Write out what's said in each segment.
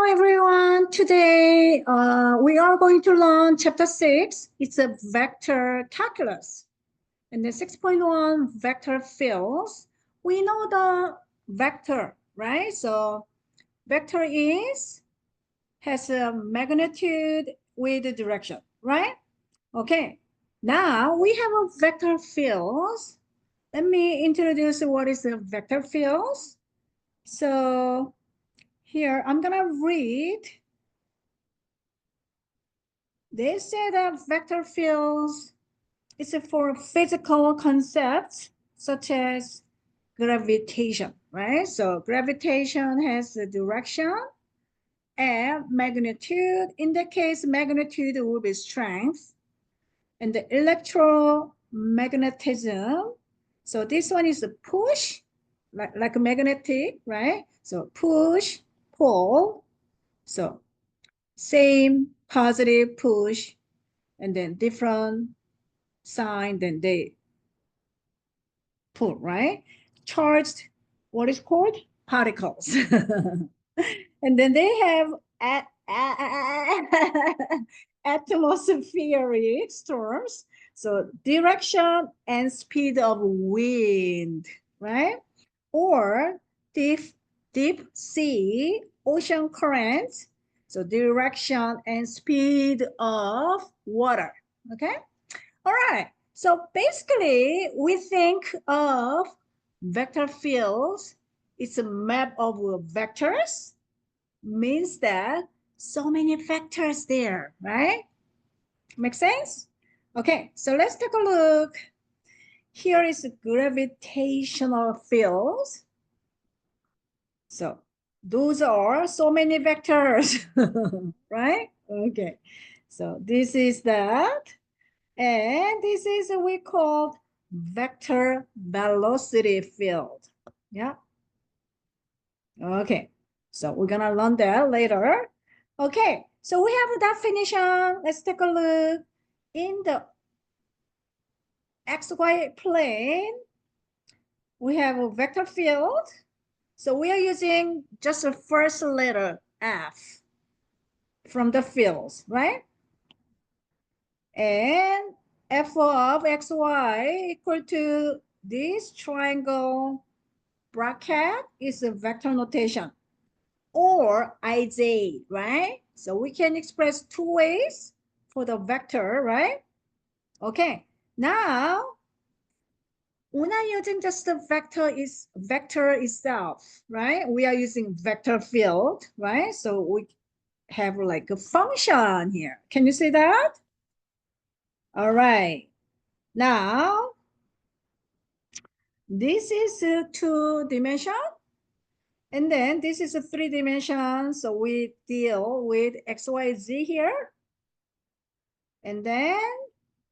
everyone. Today we are going to learn chapter 6. It's a vector calculus. And the 6.1 vector fields. We know the vector, right? So vector has a magnitude with the direction, right? Okay. Now we have a vector fields. Let me introduce what is a vector fields. So here I'm gonna read. They say that vector fields is for physical concepts such as gravitation, right? So gravitation has the direction and magnitude. In the case, magnitude will be strength. And the electromagnetism. So this one is a push, like a magnetic, right? So push, pull. So same positive push, and then different sign, then they pull, right? Charged, what is called? Particles. And then they have atmospheric storms. So direction and speed of wind, right? Or deep sea ocean currents. So direction and speed of water, okay? All right. So basically, we think of vector fields. It's a map of vectors. Means that so many vectors there, right? Make sense? Okay, so let's take a look. Here is gravitational fields. So those are so many vectors, right? Okay, so this is that. And this is we call vector velocity field. Yeah. Okay. So we're gonna learn that later. Okay. So we have a definition. Let's take a look. In the XY plane, we have a vector field. So we are using just the first letter F from the fields, right? And f of xy equal to this triangle bracket is a vector notation, or ij, right? So we can express two ways for the vector, right? Okay, now we're not using just the vector itself, right? We are using vector field, right? So we have like a function here. Can you see that? All right. Now, this is a 2-dimension, and then this is a 3-dimension. So we deal with x, y, z here. And then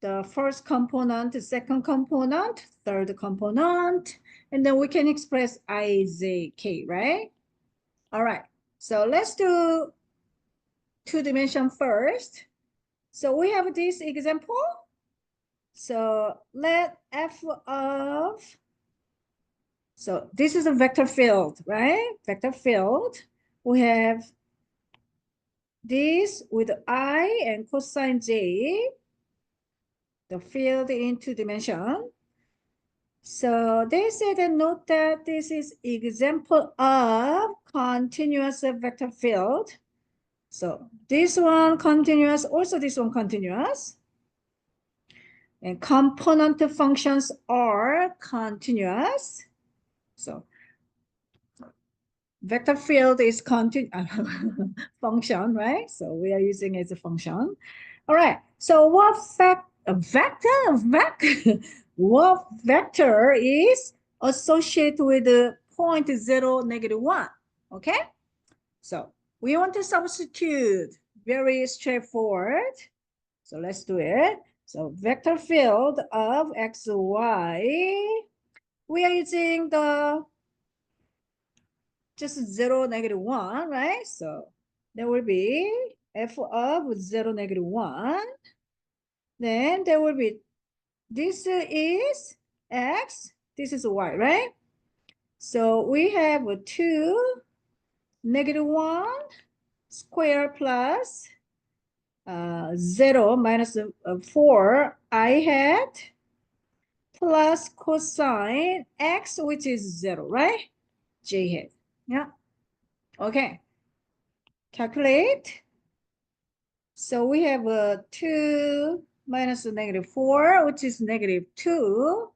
the first component, the second component, third component, and then we can express I, z, k, right? All right. So let's do 2-dimension first. So we have this example. So let f of, so this is a vector field, right? Vector field. We have this with I and cosine j, the field in 2-dimension. So they say that note that this is example of continuous vector field. So this one continuous, also this one continuous. And component functions are continuous. So vector field is function, right? So we are using it as a function. All right. So what what vector is associated with the point 0, -1? Okay. So we want to substitute. Very straightforward. So let's do it. So vector field of x, y. We are using the just 0, -1, right? So there will be f of 0, -1. Then there will be, this is x, this is y, right? So we have 2, -1, square plus 0 minus 4 I hat plus cosine x, which is 0, right? J hat. Yeah. Okay. Calculate. So we have 2 minus negative 4, which is negative 2.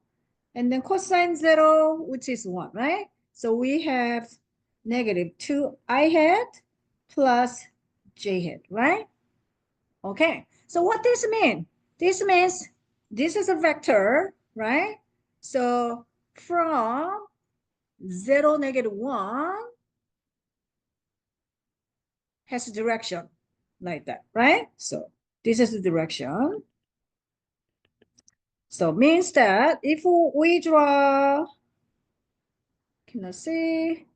And then cosine 0, which is 1, right? So we have negative 2 I hat plus j hat, right? Okay, so what this mean? This means this is a vector, right? So from 0, negative 1 has a direction like that, right? So this is the direction. So means that if we draw, can I see?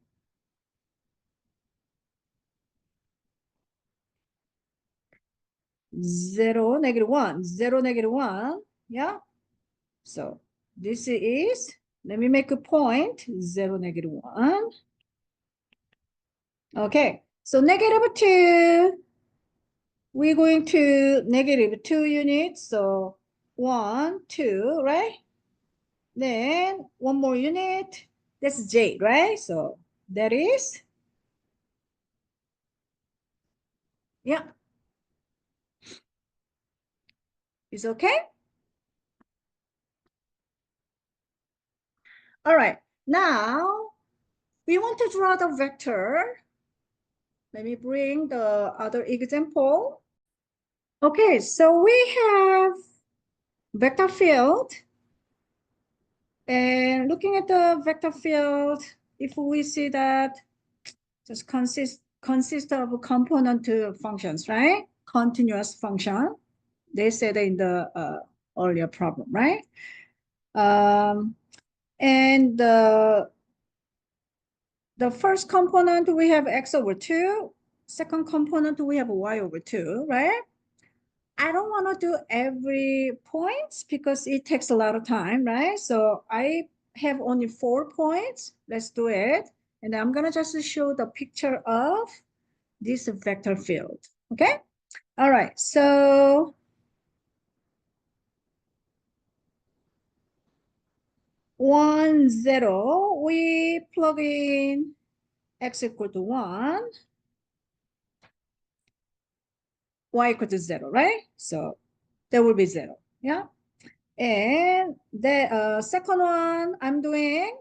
0, negative 1, 0, negative 1, yeah? So this is, let me make a point, 0, negative 1. Okay, so negative 2, we're going to negative 2 units, so 1, 2, right? Then one more unit, that's j, right? So that is, yeah, it's okay. All right, now we want to draw the vector. Let me bring the other example. Okay, so we have vector field. And looking at the vector field, if we see that just consist of component functions, right? Continuous function. They said in the earlier problem, right? And the first component we have x over 2. Second component we have y over 2, right? I don't want to do every point because it takes a lot of time, right? So I have only 4 points. Let's do it. And I'm going to just show the picture of this vector field. Okay. All right. So 1, 0, we plug in x equal to 1, y equal to 0, right? So that will be 0. Yeah. And the second one I'm doing,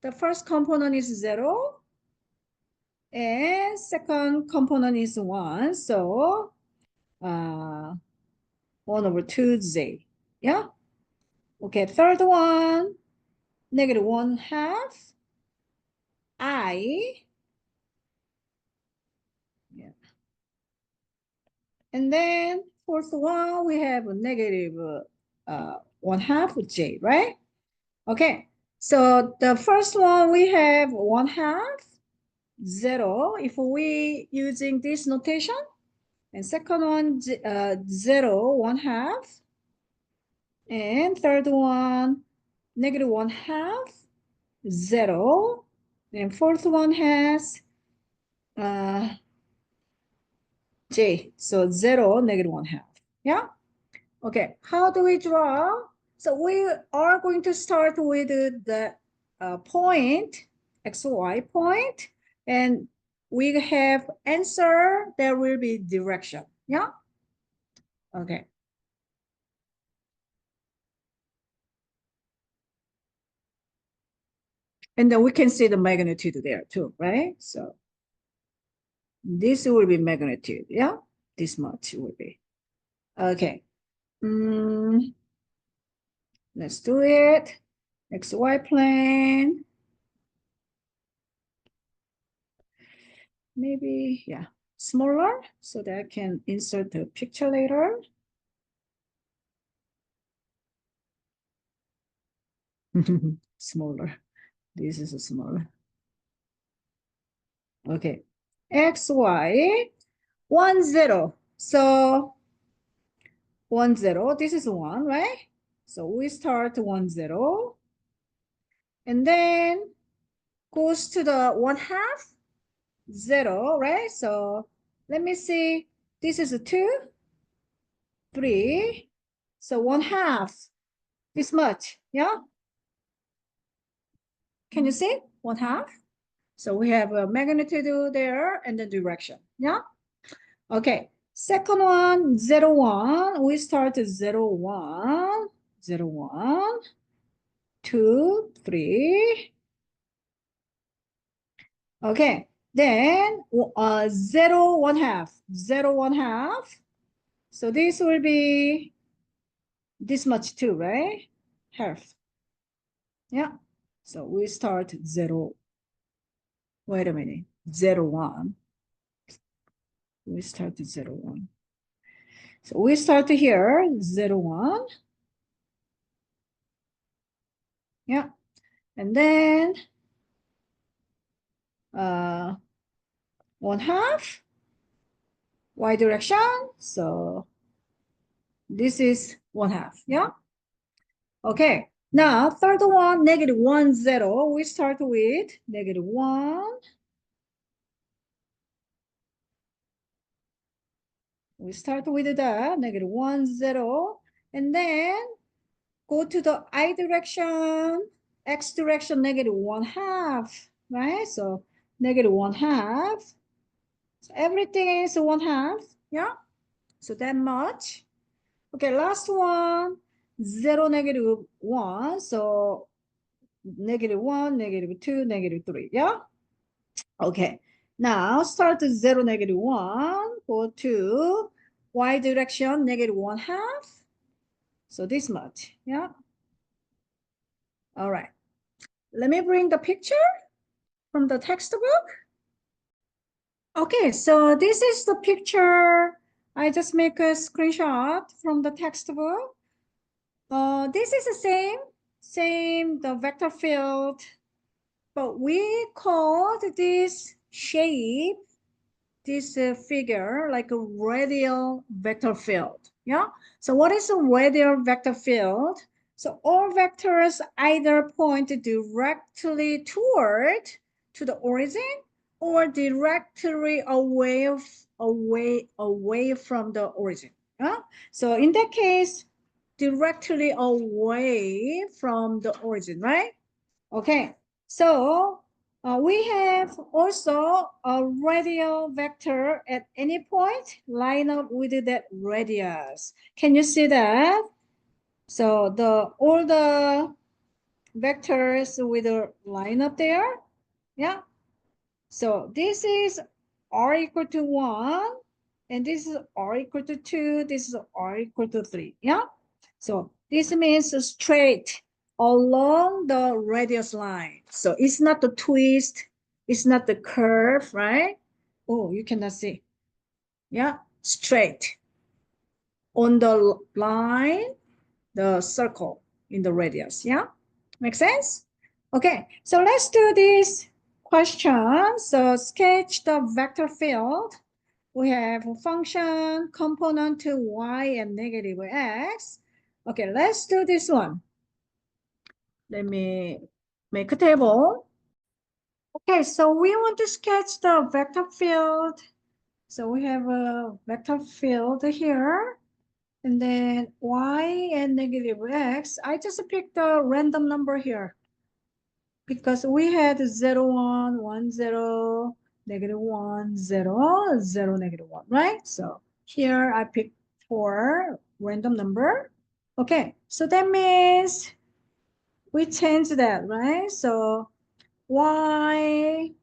the first component is 0. And second component is 1. So 1 over 2z. Yeah. Okay. Third one, negative 1/2 I. Yeah. And then fourth one, we have a negative 1/2 j, right? Okay. So the first one, we have 1/2 0 if we using this notation. And second one, 0, 1/2. And third one, negative 1/2, 0. And fourth one has j, so 0, negative 1/2. Yeah. Okay. How do we draw? So we are going to start with the point, xy point, and we have answer. There will be direction. Yeah. Okay. And then we can see the magnitude there too, right? So this will be magnitude, yeah? This much will be. Okay. Let's do it. XY plane. Maybe, yeah, smaller so that I can insert the picture later. Smaller. This is a smaller. Okay. XY 1, 0. So 1, 0. This is 1, right? So we start 1, 0. And then goes to the 1/2. 0, right? So let me see. This is a 2, 3. So 1/2. This much, yeah? Can you see? 1/2. So we have a magnitude there and the direction, yeah? Okay, second one, 0, 1. We start at 0, 1, 0, 1, 2, 3. Okay, then 0, 1/2, 0, 1/2. So this will be this much too, right? Half. Yeah. So we start 0. Wait a minute. 0, 1. We start 0, 1. So we start here 0, 1. Yeah. And then 1/2 y direction. So this is 1/2. Yeah. Okay. Now third one, -1, 0. We start with -1. We start with the -1, 0. And then go to the I direction, X direction, -1/2, right? So -1/2. So everything is 1/2, yeah? So that much. Okay, last one, 0, -1. So -1, -2, -3, yeah? Okay, now start to 0, -1, go to Y direction, -1/2. So this much, yeah? All right. Let me bring the picture from the textbook. Okay, so this is the picture. I just make a screenshot from the textbook. This is the same the vector field, but we called this shape, this figure, like a radial vector field. Yeah. So what is a radial vector field? So all vectors either point directly toward to the origin or directly away from the origin. Yeah. So in that case, directly away from the origin, right? Okay. So we have also a radial vector at any point line up with that radius. Can you see that? So all the vectors with a line up there. Yeah. So this is r equal to 1, and this is r equal to 2, this is r equal to 3. Yeah. So this means straight along the radius line. So it's not the twist, it's not the curve, right? Oh, you cannot see. Yeah, straight on the line, the circle in the radius. Yeah, make sense? Okay, so let's do this question. So sketch the vector field. We have a function component to y and -x. Okay, let's do this one. Let me make a table. Okay, so we want to sketch the vector field. So we have a vector field here, and then y and -x. I just picked a random number here because we had 0, 1, 1, 0, -1, 0, 0, -1, right? So here I picked 4 random number. Okay, so that means we change that, right? So y,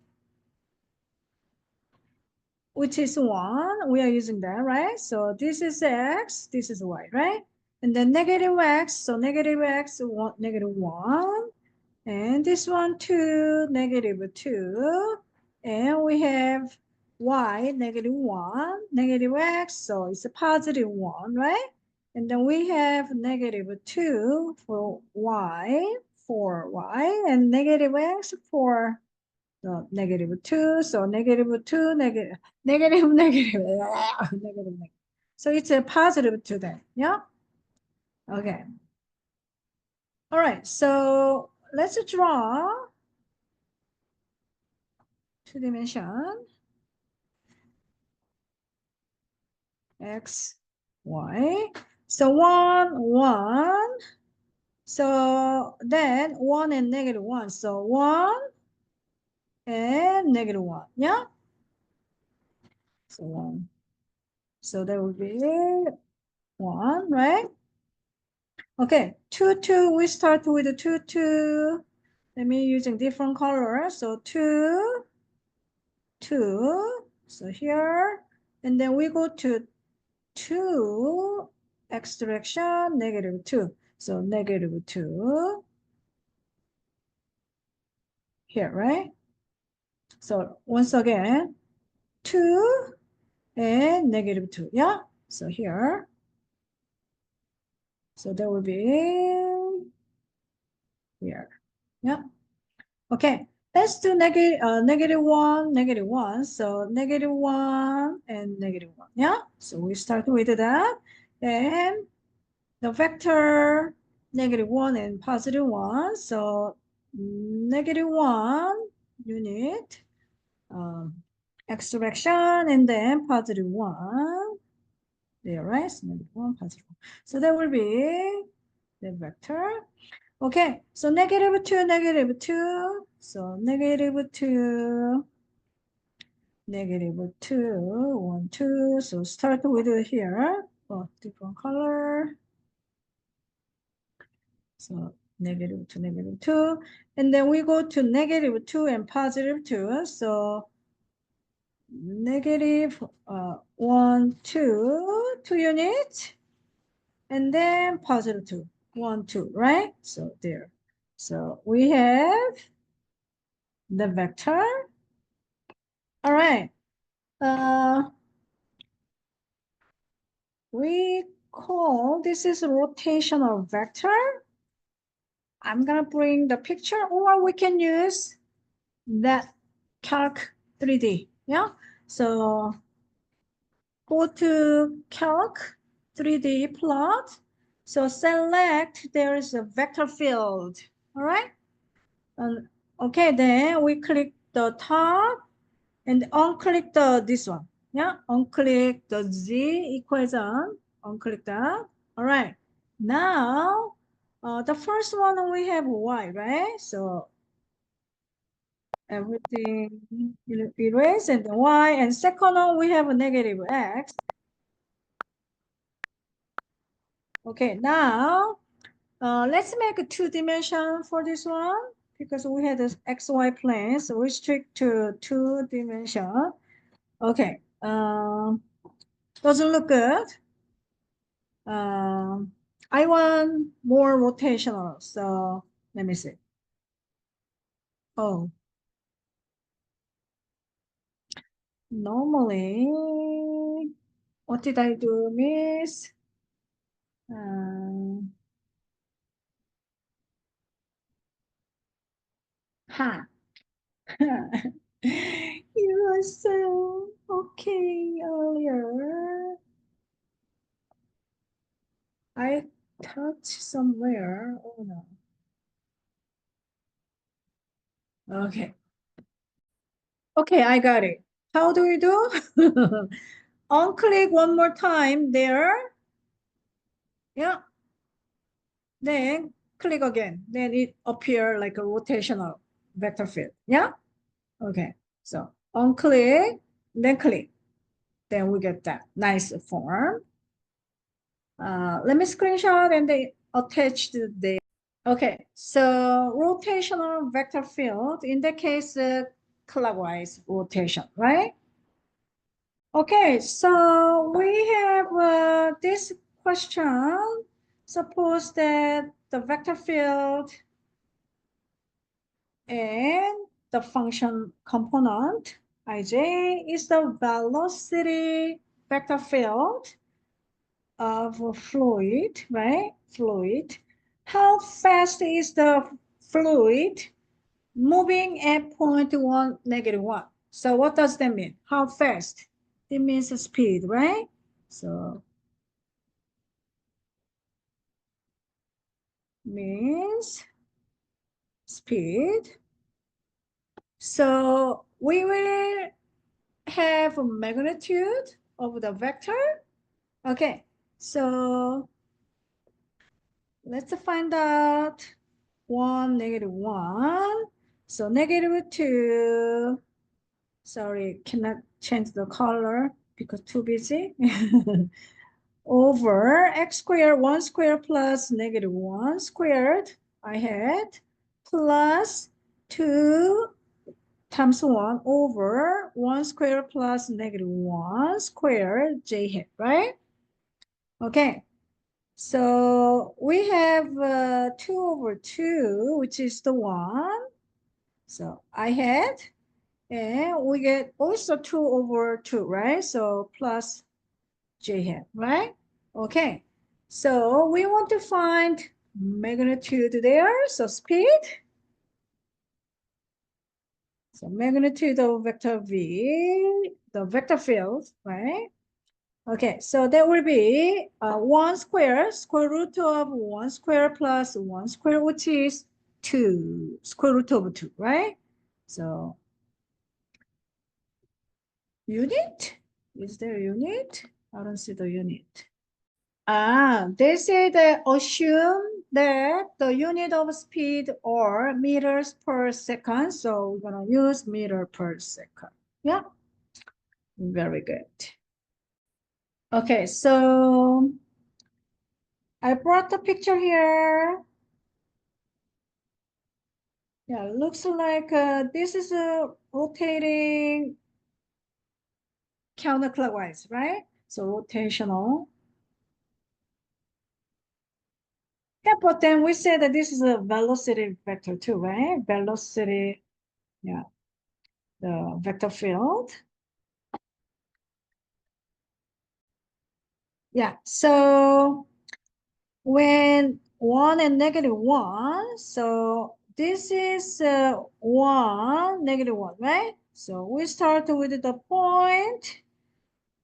which is 1, we are using that, right? So this is x, this is y, right? And then -x, so -x, -1, and this one 2, -2, and we have y, -1, -x, so it's a +1, right? And then we have -2 for y, and -x for so -2, so -2, negative. So it's a +2 then, yeah? Okay. All right, so let's draw 2 dimension. x, y. So 1, 1. So then 1 and -1. So 1 and -1. Yeah. So 1. So that would be 1, right? Okay, 2, 2. We start with the 2, 2. Let me using different color. So 2, 2. So here, and then we go to 2, x direction, -2. So -2 here, right? So once again, 2 and -2. Yeah. So here. So that will be here. Yeah. Okay. Let's do -1, -1. So -1 and -1. Yeah. So we start with that. And the vector -1 and +1. So -1 unit x direction and then +1 there, right? So -1, +1. So that will be the vector. Okay, so -2, -2. So -2, -2, 1, 2. So start with here. Oh, different color. So -2, -2. And then we go to -2 and +2. So -1, 2, 2 units. And then +2, 1, 2, right? So there. So we have the vector. All right. We call this is a rotational vector. I'm gonna bring the picture, or we can use that Calc3D. Yeah. So go to Calc 3D plot. So select there is a vector field. All right. And okay, then we click the top and unclick this one. Yeah, unclick the Z equation. Unclick that. All right. Now, the first one we have Y, right? So everything erase and Y. And second one we have a -x. Okay, now let's make a 2-dimension for this one because we had this XY plane, so we stick to 2-dimension. Okay, doesn't look good. I want more rotational, so let me see. Oh, normally, what did I do, miss? Ha. You were so okay earlier. I touched somewhere. Oh no. Okay. Okay, I got it. How do we do? Unclick one more time there. Yeah. Then click again. Then it appear like a rotational vector field. Yeah. Okay. So unclick, then click. Then we get that nice form. Let me screenshot and they attach the. Okay. So rotational vector field in the case clockwise rotation, right? Okay, so we have this question. Suppose that the vector field and the function component ij is the velocity vector field of a fluid, right? Fluid. How fast is the fluid moving at point 1, -1? So what does that mean? How fast? It means speed, right? So means speed. So we will have a magnitude of the vector Okay, so let's find out 1, -1. So -2, sorry, cannot change the color because too busy. Over x squared, 1 squared plus -1 squared, I had, plus 2 times 1 over 1 squared plus -1 squared j hat, right? Okay, so we have 2 over 2, which is the 1. So I had, and we get also 2 over 2, right? So plus j hat, right? Okay, so we want to find magnitude there, so speed. So magnitude of vector v, the vector field, right? Okay, so that will be 1 square, square root of 1 square plus 1 square, which is 2, square root of 2, right? So unit, is there a unit? I don't see the unit. They say that assume that the unit of speed are meters per second. So we're gonna use meter per second. Yeah, very good. Okay, so I brought the picture here. Yeah, looks like this is a rotating counterclockwise, right? So rotational. Yeah, but then we said that this is a velocity vector too, right? Velocity, yeah, the vector field. Yeah, so when 1 and -1, so this is 1, -1, right? So we start with the point,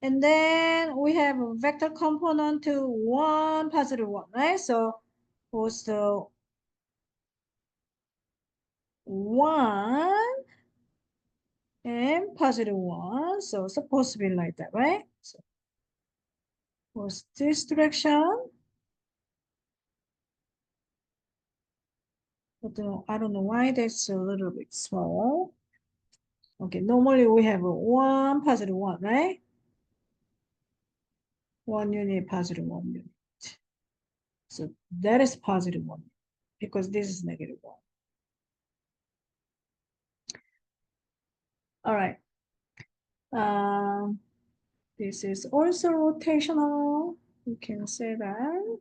and then we have a vector component to 1, +1, right? So was the 1 and +1, so supposed to be like that, right? So was this direction? But I don't know why that's a little bit small. Okay, normally we have a 1, +1, right? 1 unit, +1 unit. So that is +1 because this is -1. All right. This is also rotational. We can say that.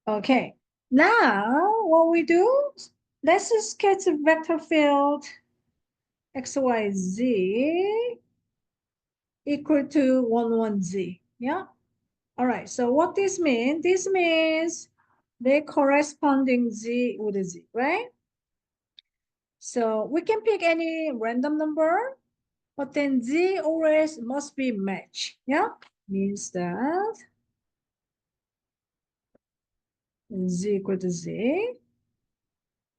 Okay. Now what we do? Let's sketch a vector field x, y, z equal to 1, 1, z. Yeah. All right, so what this means? This means the corresponding z with z, right? So we can pick any random number, but then z always must be matched, yeah? Means that z equal to z.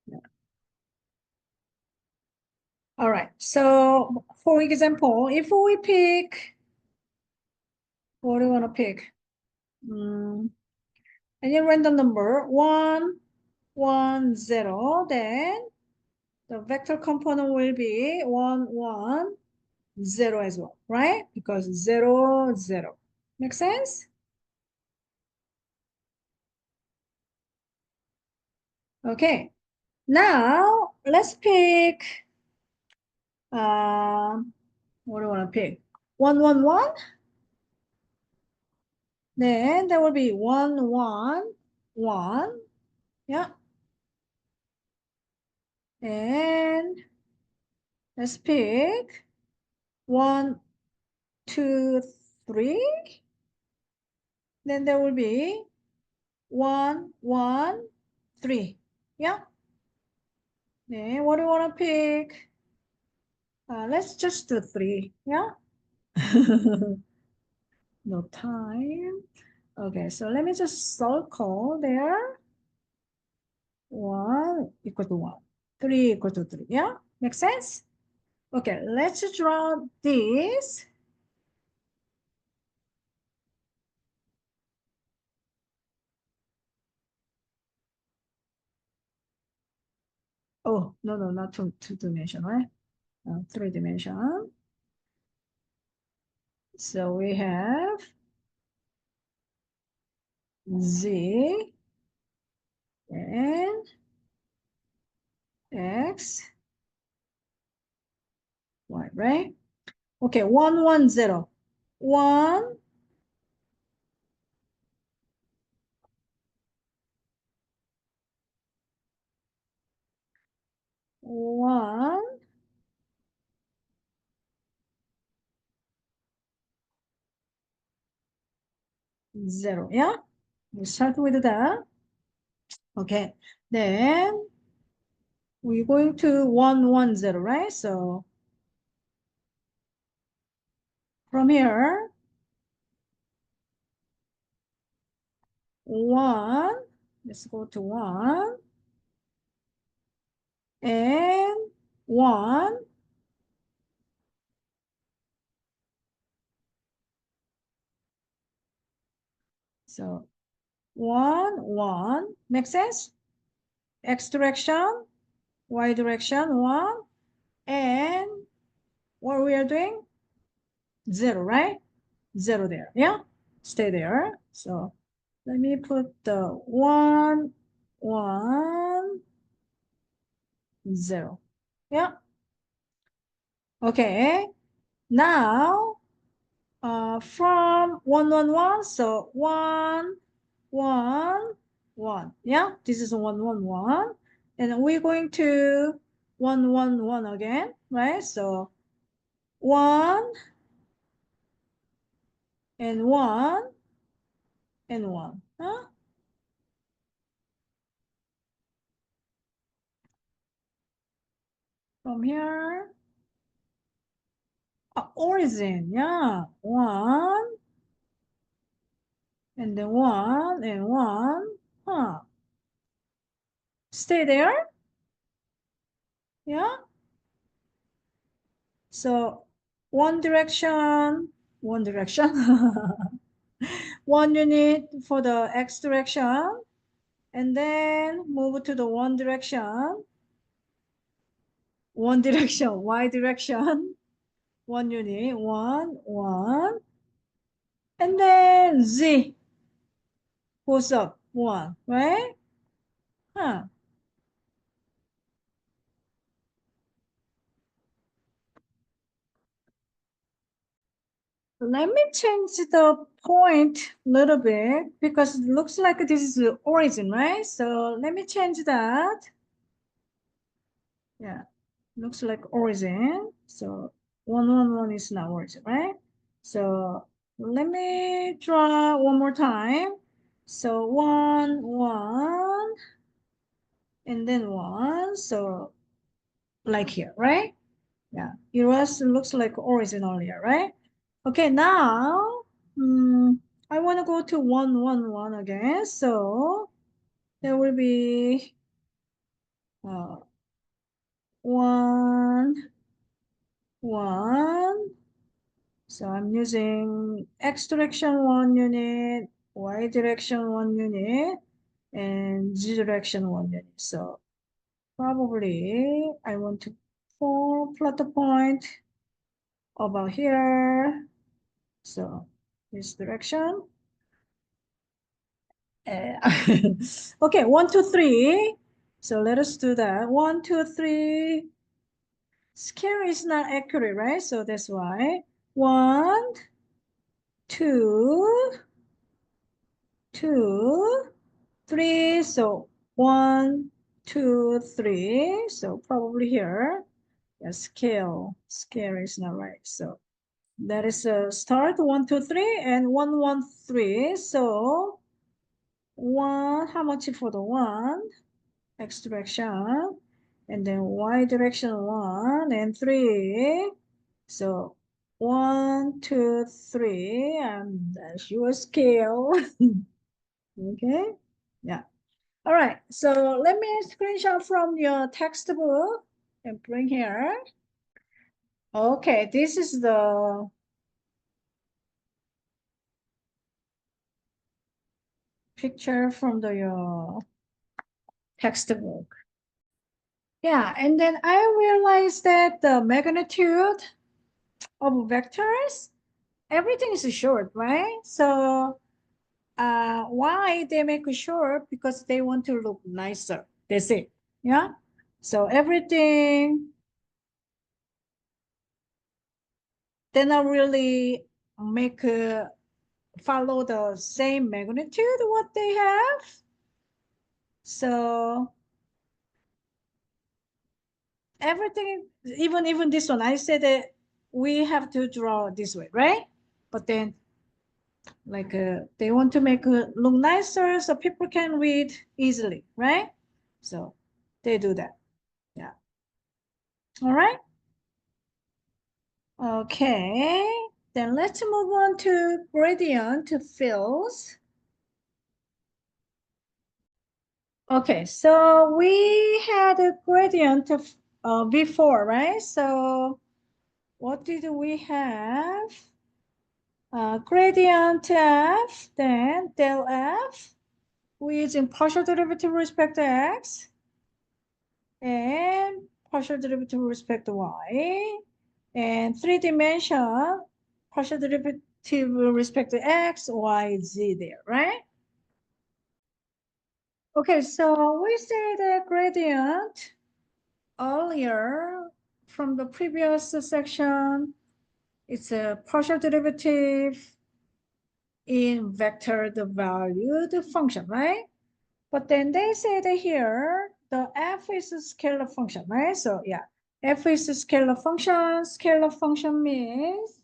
Yeah. All right, so for example, if we pick, what do you want to pick? Any random number, 1, 1, 0, then the vector component will be 1, 1, 0 as well, right? Because 0, 0. Make sense? Okay. Now let's pick what do I want to pick? 1, 1, 1. Then there will be 1, 1, 1. Yeah. And let's pick 1, 2, 3. Then there will be 1, 1, 3. Yeah. Then what do you want to pick? Let's just do 3. Yeah. No time. Okay, so let me just circle there. 1 equal to 1. 3 equal to 3. Yeah, make sense? Okay, let's draw this. Oh, no, not two dimension, right? Three dimension. So we have Z and X, Y, right? Okay, 1, 1, 0. 1, 1, 0. Yeah, we start with that. Okay, then we're going to 1, 1, 0, right? So from here, 1, let's go to 1, and 1, so 1, 1, make sense? X direction, Y direction, 1, and what we are doing? 0, right? 0 there, yeah? Stay there. So let me put the 1, 1, 0. Yeah. Okay. Now, from 1, 1, 1, so 1, 1, 1. Yeah, this is 1, 1, 1. And we're going to 1, 1, 1 again, right? So 1 and 1 and 1. Huh? From here, origin, yeah. 1 and then 1 and 1. Huh. Stay there. Yeah. So one direction, 1 unit for the X direction, and then move to the one direction, Y direction, 1 unit, 1, 1, and then Z goes up 1, right? Huh. Let me change the point a little bit because it looks like this is the origin, right? So let me change that. Yeah, looks like origin. So 1, 1, 1 is not origin, right? So let me draw one more time. So 1, 1, and then 1. So like here, right? Yeah, it was looks like origin earlier, right? Okay, now I want to go to 1, 1, 1 again. So there will be 1, 1. So I'm using X direction 1 unit, Y direction 1 unit, and Z direction 1 unit. So probably I want to plot the point about here. So this direction. Okay, 1, 2, 3. So let us do that. 1, 2, 3. Scale is not accurate, right? So that's why 1, 2, 2, 3. So 1, 2, 3. So probably here. Yeah, scale is not right. So that is a start 1, 2, 3, and 1, 1, 3. So 1, how much for the 1? X direction, and then Y direction 1 and 3. So 1, 2, 3, and that's your scale. Okay, yeah. All right, so let me screenshot from your textbook and bring here. Okay, this is the picture from the your textbook. Yeah, and then I realized that the magnitude of vectors, everything is short, right? So why they make it short? Because they want to look nicer. That's it. Yeah. So everything, they not really make follow the same magnitude what they have. So everything, even this one, I said that we have to draw this way, right? But then like they want to make it look nicer so people can read easily, right? So they do that. Yeah. All right. Okay. Then let's move on to gradient fields. Okay, so we had a gradient of, before, right? So what did we have? Gradient f, then del f. We're using partial derivative with respect to x and partial derivative with respect to y. And three-dimension partial derivative with respect to x, y, z there, right? Okay, so we say the gradient earlier from the previous section, it's a partial derivative in vector the value, the function, right? But then they say that here, the f is a scalar function, right? So yeah, f is a scalar function. Scalar function means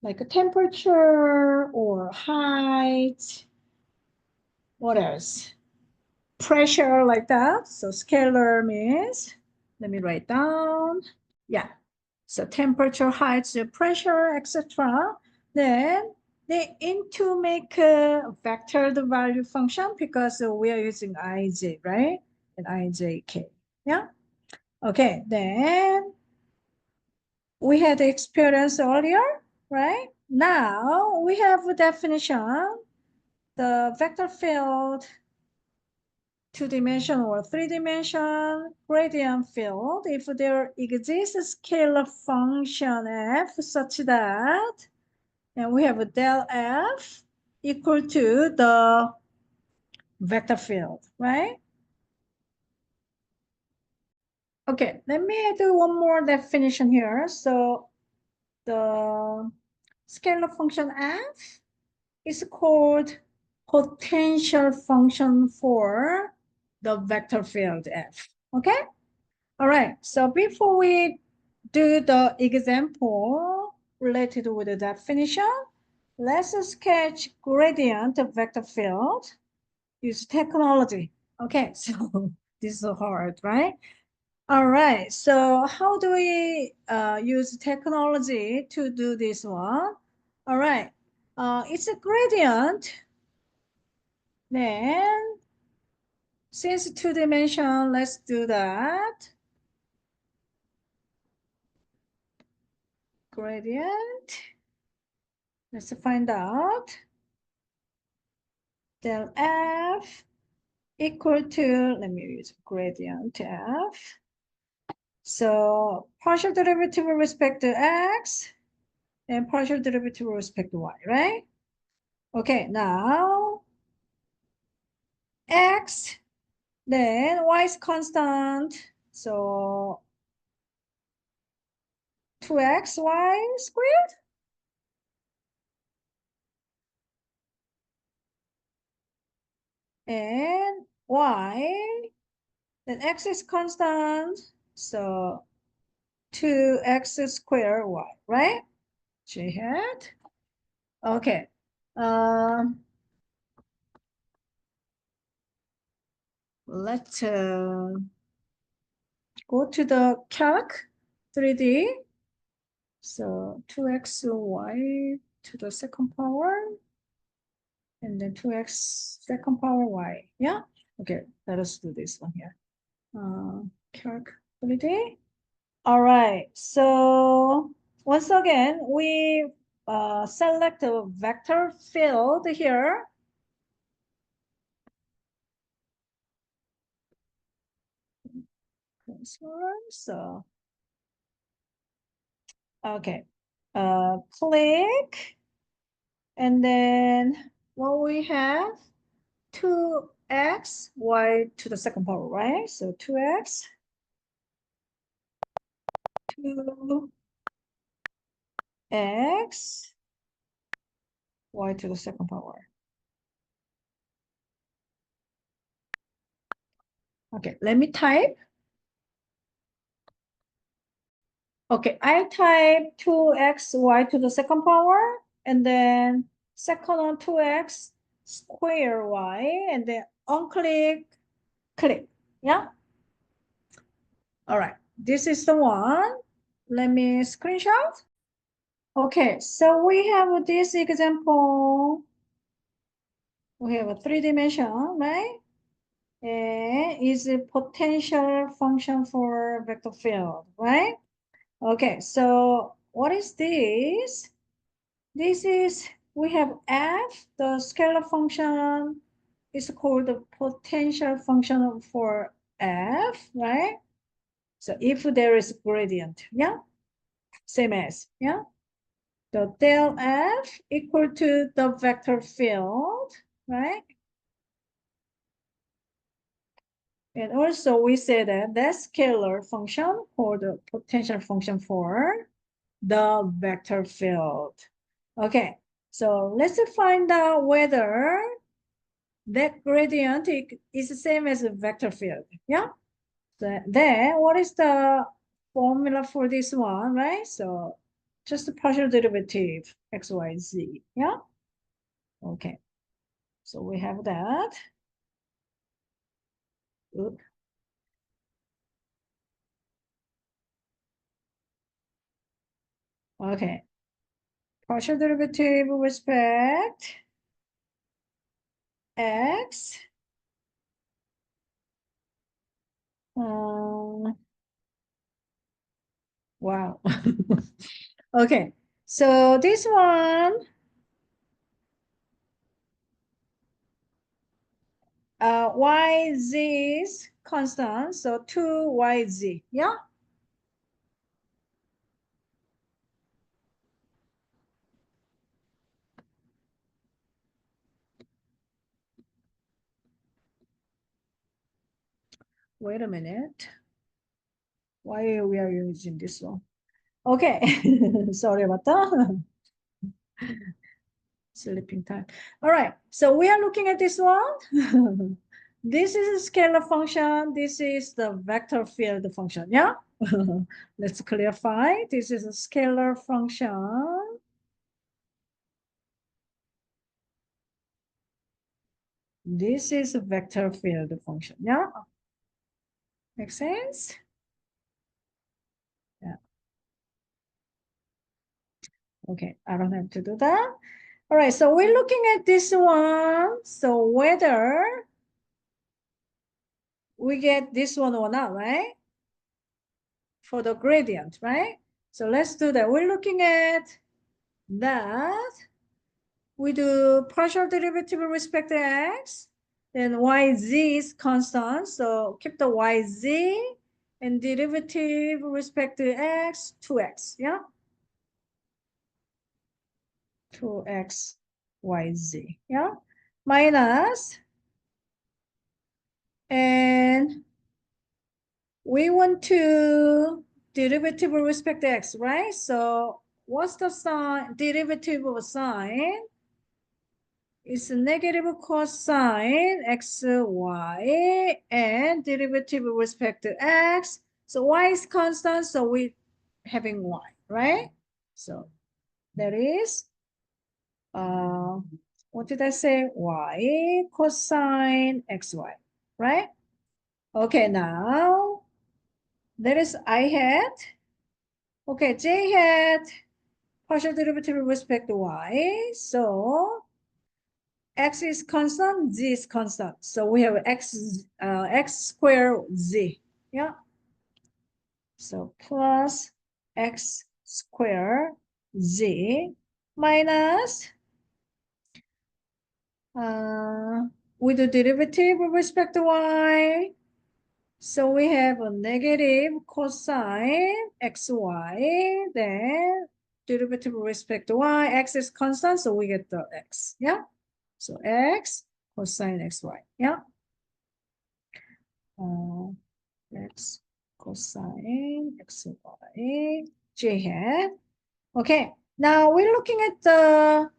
like a temperature or height. What else? Pressure like that. So scalar means, let me write down. Yeah. So temperature, height, pressure, etc. Then they aim to make a vector the value function because we are using ij, right? And ijk. Yeah. Okay. Then we had the experience earlier, right? Now we have a definition. The vector field, two-dimension or three-dimension gradient field, if there exists a scalar function f such that, and we have a del f equal to the vector field, right? Okay, let me do one more definition here. So the scalar function f is called potential function for the vector field f, okay? All right, so before we do the example related with the definition, let's sketch gradient of vector field. Use technology. Okay, so this is hard, right? All right, so how do we use technology to do this one? All right, it's a gradient. Then, since two dimension, let's do that. Gradient. Let's find out. Del f equal to, let me use gradient f. So partial derivative with respect to x and partial derivative with respect to y, right? Okay, now x, then y is constant. So 2xy squared. And y, then x is constant. So 2x squared y, right? J hat. Okay. Let's go to the calc 3D. So 2xy to the second power and then 2x second power y. Yeah. Okay, let us do this one here. Calculate. All right. So once again, we select a vector field here. So okay, click, and then what we have 2x y to the second power, right? So 2x 2x y to the second power. Okay, let me type. Okay, I type 2xy to the second power, and then second on 2x square y, and then unclick, click. Yeah. All right, this is the one. Let me screenshot. Okay, so we have this example. We have a 3-dimension, right? And is a potential function for vector field, right? Okay, so what is this? This is, we have f, the scalar function is called the potential function for f, right? So if there is gradient, yeah, same as, yeah. The del f equal to the vector field, right? And also we say that that scalar function or the potential function for the vector field. Okay, so let's find out whether that gradient is the same as a vector field. Yeah. So then what is the formula for this one, right? So just the partial derivative x, y, z. Yeah. Okay. So we have that. Oop. Okay. Partial derivative with respect x. Wow. Okay. So this one, yz is constant. So 2yz. Yeah. Wait a minute. Why we are using this one? Okay. Sorry about that. Sleeping time. All right. So we are looking at this one. This is a scalar function. This is the vector field function. Yeah. Let's clarify. This is a scalar function. This is a vector field function. Yeah. Makes sense? Yeah. Okay. I don't have to do that. All right. So we're looking at this one. So whether we get this one or not, right? For the gradient, right? So let's do that. We're looking at that. We do partial derivative with respect to x. Then yz is constant. So keep the yz and derivative with respect to x, 2x. Yeah. 2x yz. Yeah. Minus. And we want to derivative with respect to x, right? So what's the sign, derivative of a sign? It's a negative cosine xy and derivative with respect to x. So y is constant, so we having y, right? So that is, what did I say? Y cosine xy, right? Okay, now that is I hat. Okay, j hat, partial derivative with respect to y. So X is constant, Z is constant. So we have X squared Z. Yeah. So plus X squared Z minus with the derivative with respect to Y. So we have a negative cosine xy, then derivative with respect to y, x is constant, so we get the x, yeah? So x cosine xy, yeah? X cosine xy, j hat. Okay, now we're looking at the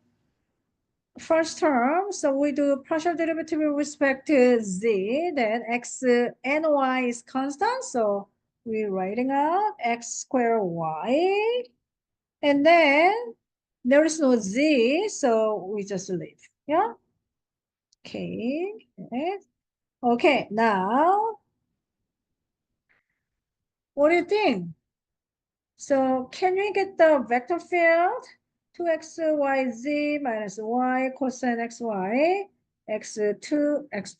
first term, so we do partial derivative with respect to z, then x and y is constant, so we're writing out x squared y, and then there is no z, so we just leave, yeah? Okay, okay, now, what do you think? So can we get the vector field? 2x, y, z minus y cosine xy, x2, x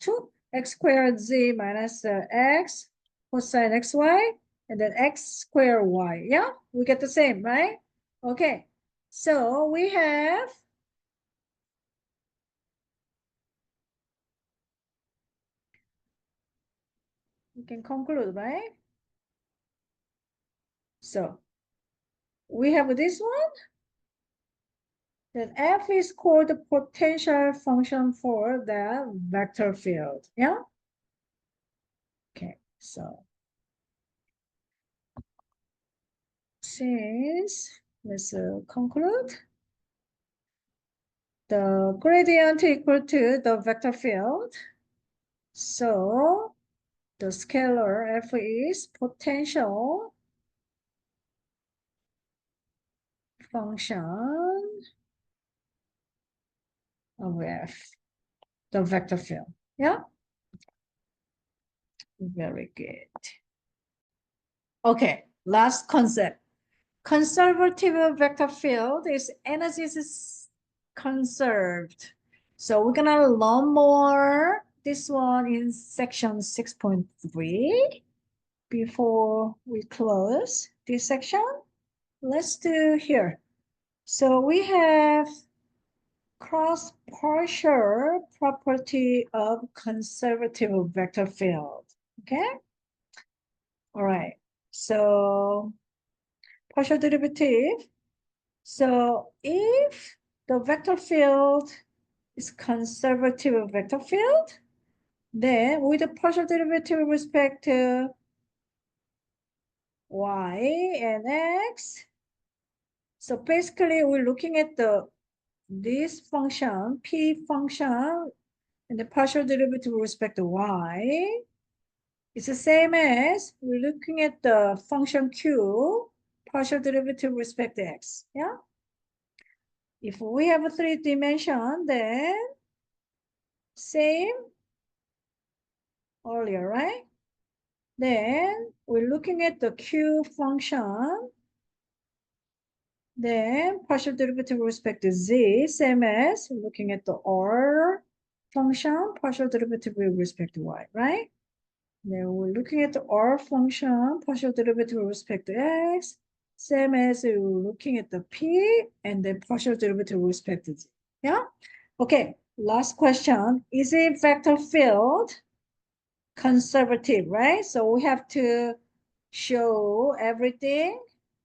squared z minus x cosine xy, and then x squared y. Yeah, we get the same, right? Okay, so we have we can conclude, right? So we have this one. Then f is called the potential function for the vector field. Yeah. Okay, so since let's conclude the gradient equal to the vector field, so the scalar f is potential function of f, the vector field. Yeah, very good. Okay, last concept. Conservative vector field is energy is conserved. So we're gonna learn more this one in section 6.3. Before we close this section, let's do here. So we have cross partial property of conservative vector field. Okay. All right. So partial derivative. So if the vector field is conservative vector field, then with the partial derivative with respect to y and x, so basically we're looking at this function, p function, and the partial derivative with respect to y. It's the same as we're looking at the function q, partial derivative with respect to x, yeah? If we have a 3-dimension, then same earlier, right? Then we're looking at the q function, then partial derivative with respect to z, same as looking at the r function, partial derivative with respect to y, right? Then we're looking at the r function, partial derivative with respect to x, same as we're looking at the p, and then partial derivative with respect to z, yeah? Okay, last question. Is a vector field conservative, right? So we have to show everything,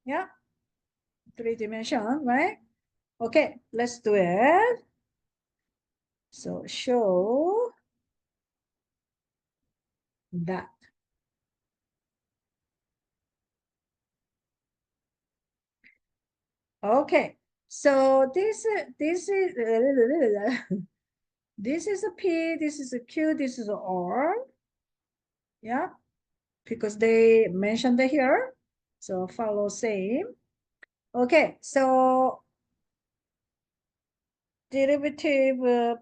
yeah? 3-dimension, right? Okay, let's do it. So show that. Okay, so this is this is a P, this is a Q, this is a R. Yeah, because they mentioned it here. So follow same. Okay, so derivative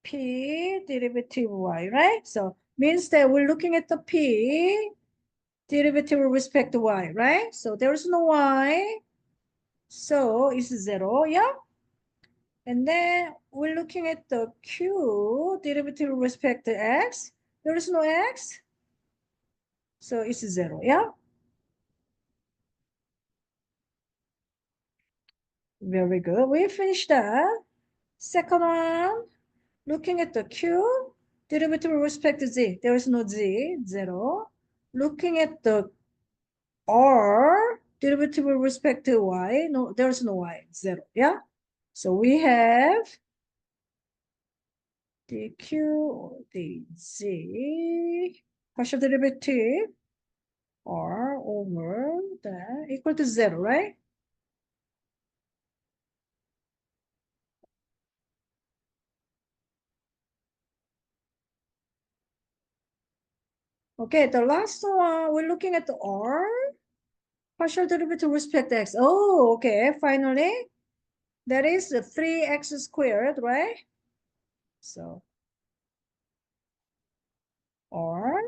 P derivative Y, right? So means that we're looking at the P derivative with respect to Y, right? So there's no Y. So it's 0, yeah? And then we're looking at the q derivative with respect to x. There is no x, so it's 0, yeah? Very good. We finished that. Second one, looking at the q derivative with respect to z. There is no z, 0. Looking at the r derivative with respect to y, no, there's no y, 0, yeah? So we have dq or dz partial derivative r over that equal to 0, right? Okay, the last one, we're looking at the r partial derivative with respect to x. Oh, okay, finally, that is the 3x squared, right? So r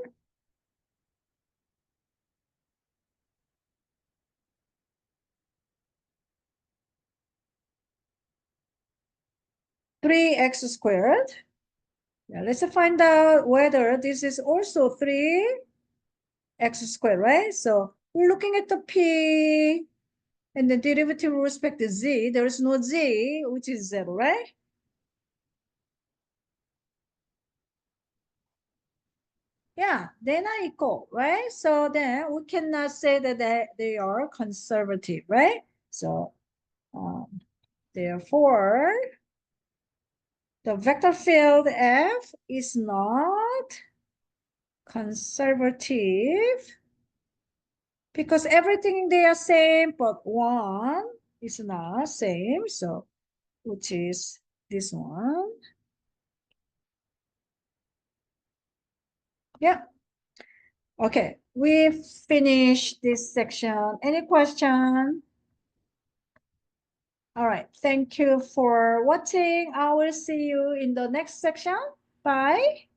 3x squared. Yeah, let's find out whether this is also 3x squared, right? So we're looking at the p and the derivative with respect to z. There is no z, which is 0, right? Yeah, they're not equal, right? So then we cannot say that they are conservative, right? So therefore, the vector field F is not conservative because everything they are same, but one is not same. So which is this one. Yeah. Okay, we finished this section. Any question? All right, thank you for watching. I will see you in the next section. Bye.